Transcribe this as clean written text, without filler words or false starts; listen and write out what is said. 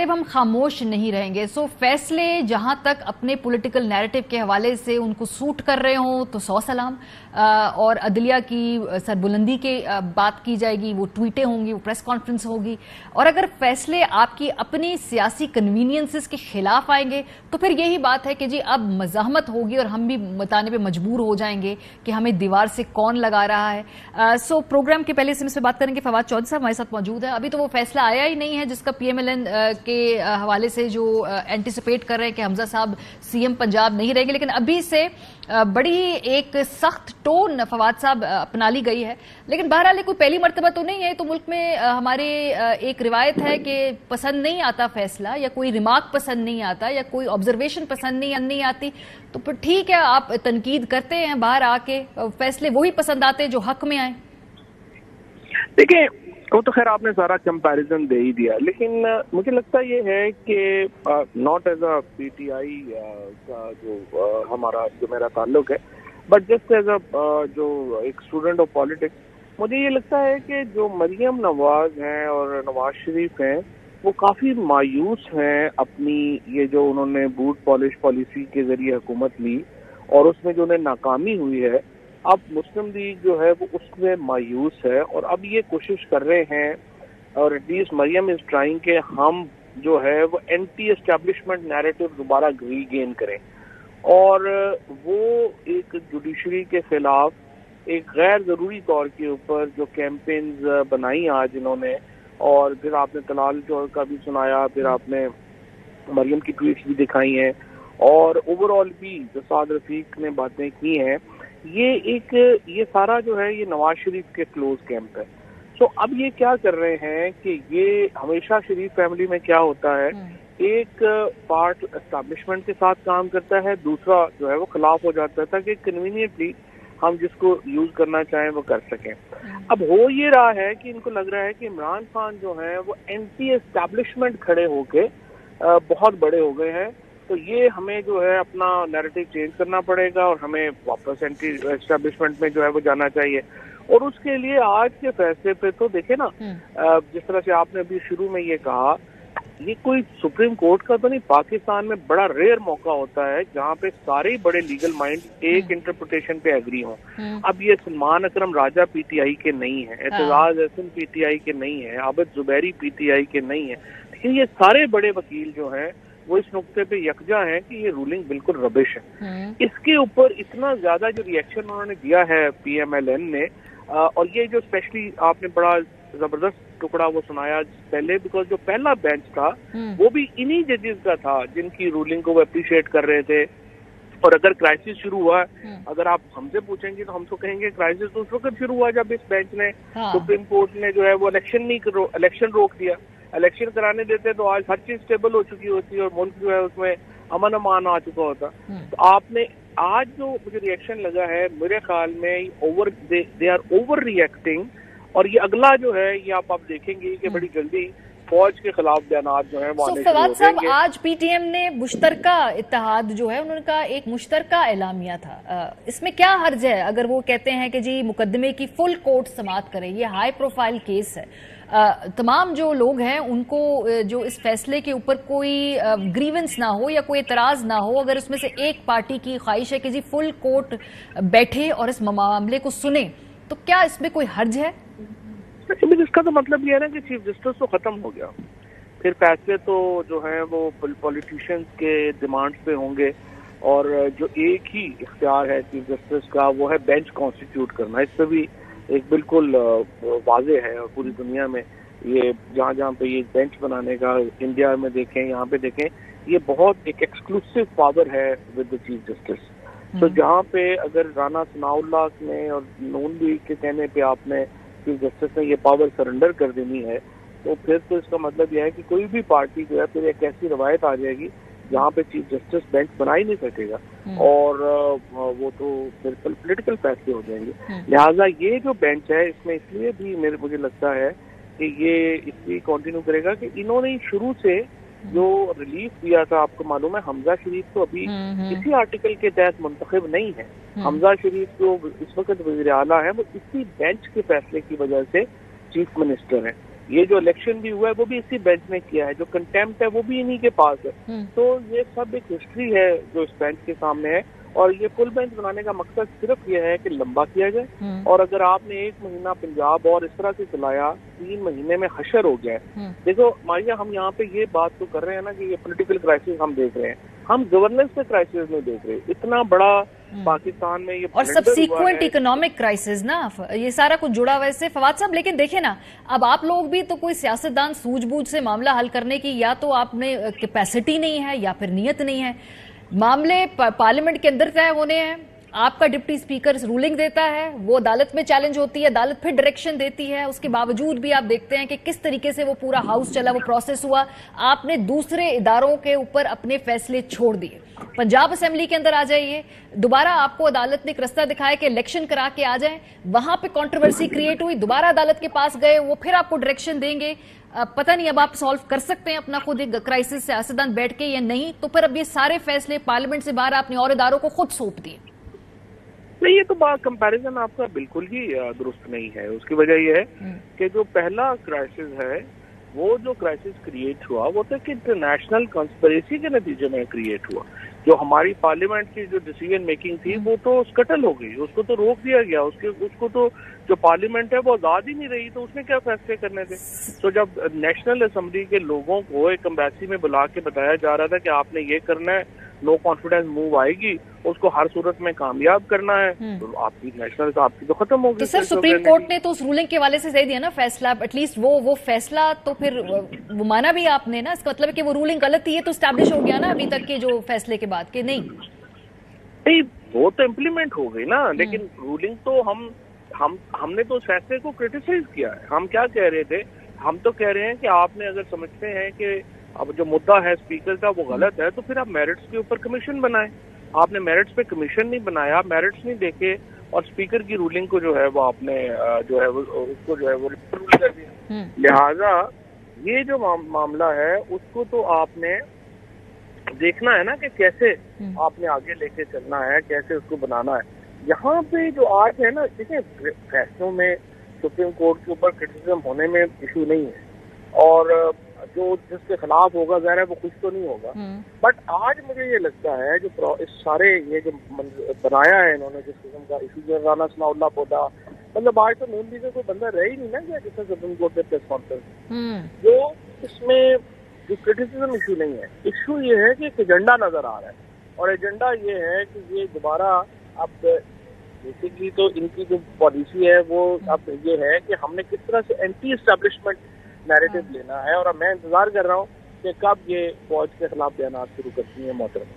जानिब हम खामोश नहीं रहेंगे। सो फैसले जहां तक अपने पॉलिटिकल नैरेटिव के हवाले से उनको सूट कर रहे हों तो सौ सलाम, और अदलिया की सरबुलंदी के बात की जाएगी, वो ट्वीटें होंगी, वो प्रेस कॉन्फ्रेंस होगी। और अगर फैसले आपकी अपनी सियासी कन्वीनियंसेस के खिलाफ आएंगे तो फिर यही बात है कि जी अब मज़ाहमत होगी और हम भी बताने पे मजबूर हो जाएंगे कि हमें दीवार से कौन लगा रहा है। सो प्रोग्राम के पहले से बात करेंगे। फवाद चौधरी साहब हमारे साथ मौजूद है। अभी तो वो फैसला आया ही नहीं है जिसका PMLN के हवाले से जो एंटिसिपेट कर रहे हैं कि हमजा साहब CM पंजाब नहीं रहेंगे, लेकिन अभी से बड़ी एक सख्त टोन फवाद साहब अपना ली गई है। लेकिन बहरहाल कोई पहली मर्तबा तो नहीं है, तो मुल्क में हमारे एक रिवायत है कि पसंद नहीं आता फैसला या कोई रिमार्क पसंद नहीं आता या कोई ऑब्जर्वेशन पसंद नहीं आती तो फिर ठीक है, आप तनकीद करते हैं, बाहर आके फैसले वही पसंद आते हैं जो हक में आए। देखिए, वो तो खैर आपने सारा कंपैरिजन दे ही दिया, लेकिन मुझे लगता ये है कि नॉट एज अ PTI का जो हमारा जो मेरा ताल्लुक है, बट जस्ट एज अ जो एक स्टूडेंट ऑफ पॉलिटिक्स, मुझे ये लगता है कि जो मरियम नवाज हैं और नवाज शरीफ हैं वो काफ़ी मायूस हैं अपनी ये जो उन्होंने बूट पॉलिश पॉलिसी के जरिए हुकूमत ली और उसमें जो उन्हें नाकामी हुई है। अब मुस्लिम लीग जो है वो उसमें मायूस है और अब ये कोशिश कर रहे हैं, और एटलीस्ट मरियम इज ट्राइंग के हम जो है वो एंटी एस्टैब्लिशमेंट नैरेटिव दोबारा रीगेन करें और वो एक जुडिशरी के खिलाफ एक गैर ज़रूरी तौर के ऊपर जो कैंपेन्स बनाई आज इन्होंने, और फिर आपने तलाल चौर का भी सुनाया, फिर आपने मरियम की ट्वीट्स भी दिखाई हैं और ओवरऑल भी जो साद रफीक ने बातें की हैं, ये सारा जो है ये नवाज शरीफ के क्लोज कैंप है। सो अब ये क्या कर रहे हैं कि ये हमेशा शरीफ फैमिली में क्या होता है, एक पार्ट एस्टैब्लिशमेंट के साथ काम करता है, दूसरा जो है वो खिलाफ हो जाता है ताकि कन्वीनियंटली हम जिसको यूज करना चाहें वो कर सकें। अब हो ये रहा है कि इनको लग रहा है कि इमरान खान जो है वो एंटी एस्टैब्लिशमेंट खड़े होके बहुत बड़े हो गए हैं, तो ये हमें जो है अपना नैरेटिव चेंज करना पड़ेगा और हमें वापस एंटी एस्टैब्लिशमेंट में जो है वो जाना चाहिए। और उसके लिए आज के फैसले पे तो देखे ना, जिस तरह से आपने अभी शुरू में ये कहा, ये कोई सुप्रीम कोर्ट का तो नहीं, पाकिस्तान में बड़ा रेयर मौका होता है जहाँ पे सारे बड़े लीगल माइंड एक इंटरप्रिटेशन पे एग्री हों। अब ये सलमान अकरम राजा PTI के नहीं है, एतजाज हसन PTI के नहीं है, आबिद जुबैरी PTI के नहीं है, लेकिन ये सारे बड़े वकील जो हैं वो इस नुक्ते पे यकजा है कि ये रूलिंग बिल्कुल रबिश है। इसके ऊपर इतना ज्यादा जो रिएक्शन उन्होंने दिया है PMLN ने, और ये जो स्पेशली आपने बड़ा जबरदस्त टुकड़ा वो सुनाया पहले, बिकॉज जो पहला बेंच था वो भी इन्हीं जजेस का था जिनकी रूलिंग को वो अप्रिशिएट कर रहे थे। और अगर क्राइसिस शुरू हुआ, अगर आप हमसे पूछेंगे तो हम तो कहेंगे क्राइसिस तो उस वक्त शुरू हुआ जब इस बेंच ने, सुप्रीम कोर्ट ने जो है वो इलेक्शन रोक दिया। इलेक्शन कराने देते तो आज हर चीज स्टेबल हो चुकी होती और मुल्क जो है उसमें अमन अमान आ चुका होता। तो आपने आज जो मुझे रिएक्शन लगा है, मेरे ख्याल में दे आर ओवर रिएक्टिंग, और ये अगला जो है ये आप देखेंगे कि बड़ी जल्दी फौज के खिलाफ बयानात जो है वो आने शुरू हो जाएंगे। आज PTM ने मुश्तरका इत्तेहाद जो है उनका एक मुश्तरका एलामिया था, इसमें क्या हर्ज है अगर वो कहते हैं कि जी मुकदमे की फुल कोर्ट समाअत करें, ये हाई प्रोफाइल केस है, तमाम जो लोग हैं उनको जो इस फैसले के ऊपर कोई ग्रीवेंस ना हो या कोई एतराज ना हो, अगर उसमें से एक पार्टी की ख्वाहिश है कि जी फुल कोर्ट बैठे और इस मामले को सुने, तो क्या इसमें कोई हर्ज है? इसका तो मतलब ये है ना कि चीफ जस्टिस तो खत्म हो गया, फिर फैसले तो जो है वो पॉलिटिशियंस के डिमांड्स पे होंगे, और जो एक ही इख्तियार है चीफ जस्टिस का वो है बेंच कॉन्स्टिट्यूट करना। इस पर भी एक बिल्कुल वाजे है, और पूरी दुनिया में ये जहाँ जहाँ पे ये बेंच बनाने का, इंडिया में देखें, यहाँ पे देखें, ये बहुत एक एक्सक्लूसिव पावर है विद द चीफ जस्टिस। तो जहाँ पे अगर राना सनाउल्लाह ने और नून लीग के कहने पे आपने चीफ जस्टिस ने ये पावर सरेंडर कर देनी है, तो फिर तो इसका मतलब यह है कि कोई भी पार्टी जो है फिर एक ऐसी रवायत आ जाएगी जहाँ पे चीफ जस्टिस बेंच बना ही नहीं सकेगा, और वो तो फिर पॉलिटिकल फैसले हो जाएंगे। लिहाजा ये जो बेंच है इसमें इसलिए भी मुझे लगता है कि ये इसलिए कंटिन्यू करेगा कि इन्होंने शुरू से जो रिलीफ दिया था, आपको मालूम है हमजा शरीफ तो अभी इसी आर्टिकल के तहत मुंतखब नहीं है। हमजा शरीफ जो इस वक्त वज़ीर आला है वो इसी बेंच के फैसले की वजह से चीफ मिनिस्टर हैं। یہ جو الیکشن بھی ہوا ہے وہ بھی اسی بینچ نے کیا ہے, جو کنٹیمپٹ ہے وہ بھی انہی کے پاس ہے. تو یہ سب ایک ہسٹری ہے جو اس بینچ کے سامنے ہے, اور یہ فل بینچ بنانے کا مقصد صرف یہ ہے کہ لمبا کیا جائے. اور اگر آپ نے 1 مہینہ پنجاب اور اس طرح سے چلایا, 3 مہینے میں حشر ہو گیا ہے. دیکھو ماریہ, ہم یہاں پہ یہ بات تو کر رہے ہیں نا کہ یہ پولیٹیکل کرائسس ہم دیکھ رہے ہیں, ہم گورننس پہ کرائسس نہیں دیکھ رہے. اتنا بڑا پاکستان میں یہ اور سبسیکوینٹ اکنامک کرائسس نا, یہ سارا کچھ جڑا ہوا ہے اس سے فواد صاحب. لیکن دیکھیں نا, اب آپ لوگ بھی تو کوئی سیاستدان سوجھ بوجھ سے معاملہ حل کرنے کی یا تو آپ نے کیپیسٹی نہیں ہے یا پھر نیت نہیں ہے. معاملے پارلیمنٹ کے اندر طے ہونے ہیں, آپ کا ڈپٹی اسپیکر رولنگ دیتا ہے, وہ عدالت میں چیلنج ہوتی ہے, عدالت پھر ڈائریکشن دیتی ہے, اس کے باوجود بھی آپ دیکھتے ہیں کہ کس طریقے سے وہ پورا ہاؤس چلا, وہ پروسیس ہوا. آپ نے دوسرے اداروں کے اوپر اپنے فیصلے چھوڑ دیے. پنجاب اسمبلی کے اندر آ جائیے, دوبارہ آپ کو عدالت نے ایک رستہ دکھایا کہ الیکشن کرا کے آ جائیں, وہاں پہ کنٹروورسی کریٹ ہوئی, دوبارہ عدالت کے پاس گئے, وہ پھر آپ کو ڈائریکشن دیں گے. پتہ نہیں اب آپ سالو کر سکتے ہیں اپنا خود ایک کرائسس سیاستدان بیٹھ کے یا نہیں, تو پھر اب یہ سارے فیصلے پارلیمنٹ سے باہر آپ نے اور اداروں کو خود سونپ دیے. نہیں, یہ تو بات کمپیریزن آپ کا بالکل ہی درست نہیں ہے. اس کی وجہ یہ ہے کہ جو پہلا کرائسس ہے, وہ جو کرائسس کریٹ ہوا وہ تو ایک انٹرنیشنل کنسپریسی کے نتیجے میں کریٹ ہوا. جو ہماری پارلیمنٹ کی جو ڈیسیژن میکنگ تھی وہ تو اسکٹل ہو گئی, اس کو تو روک دیا گیا. اس کو تو جو پارلیمنٹ ہے وہ آزاد ہی نہیں رہی, تو اس نے کیا فیصلے کرنے تھے. تو جب نیشنل اسمبلی کے لوگوں کو ایک امبیسی میں بلا کے بتایا جا رہا تھا کہ آپ نے یہ کرنا ہے, نو کانفیڈنس موو آئے گی, اس کو ہر صورت میں کامیاب کرنا ہے, تو آپ کی نیشنل آپ کی تو ختم ہوگی. تو سر سپریم کورٹ نے تو اس رولنگ کے حوالے سے صحیح دیا نا فیصلہ, ایٹ لیسٹ وہ فیصلہ تو پھر وہ مانا بھی آپ نے نا, اس کا مطلب ہے کہ وہ رولنگ غلط تھی, تو اسٹیبلش ہو گیا نا ابھی تک کے جو فیصلے کے بعد, کہ نہیں وہ تو امپلیمنٹ ہو گئی نا. لیکن رولنگ تو ہم نے تو اس فیصلے کو کرٹیسائز کیا ہے. ہم کیا کہہ رہے تھے, ہم تو کہہ رہے ہیں کہ آپ نے اگر سمجھتے ہیں کہ اب جو مدعا ہے اسپیکر کا وہ غلط ہے, تو پھر آپ میرٹس کے اوپر کمیشن بنائیں. آپ نے میرٹس پہ کمیشن نہیں بنایا, میرٹس نہیں دیکھے, اور اسپیکر کی رولنگ کو جو ہے وہ آپ نے جو ہے اس کو جو ہے وہ رول کر دیا. لہذا یہ جو معاملہ ہے اس کو تو آپ نے دیکھنا ہے نا کہ کیسے آپ نے آگے لے کے چلنا ہے, کیسے اس کو بنانا ہے. یہاں پہ جو آج ہے نا, دیکھیں فیصلوں میں سپریم کورٹ کے اوپر کرٹیسزم ہونے میں ایشو نہیں ہے, اور جو جس کے خلاف ہوگا ظاہر ہے وہ خوش تو نہیں ہوگا. بٹ آج مجھے یہ لگتا ہے جو اس سارے یہ جو بنایا ہے انہوں نے, جس قسم کا ایشو رانا ثناء اللہ پودا, مطلب آج تو مین لیڈر کوئی بندہ رہ ہی نہیں نا کیا جس میں سپریم کورٹ میں پریس کانفرنس, جو اس میں جو کرٹیسزم ایشو نہیں ہے. ایشو یہ ہے کہ ایک ایجنڈا نظر آ رہا ہے, اور ایجنڈا یہ ہے کہ یہ دوبارہ اب بیسکلی تو ان کی جو پالیسی ہے وہ اب یہ ہے کہ ہم نے کس طرح سے اینٹی اسٹیبلشمنٹ نیریٹو لینا ہے, اور اب میں انتظار کر رہا ہوں کہ کب یہ فوج کے خلاف بیانات شروع کرتی ہیں محترم.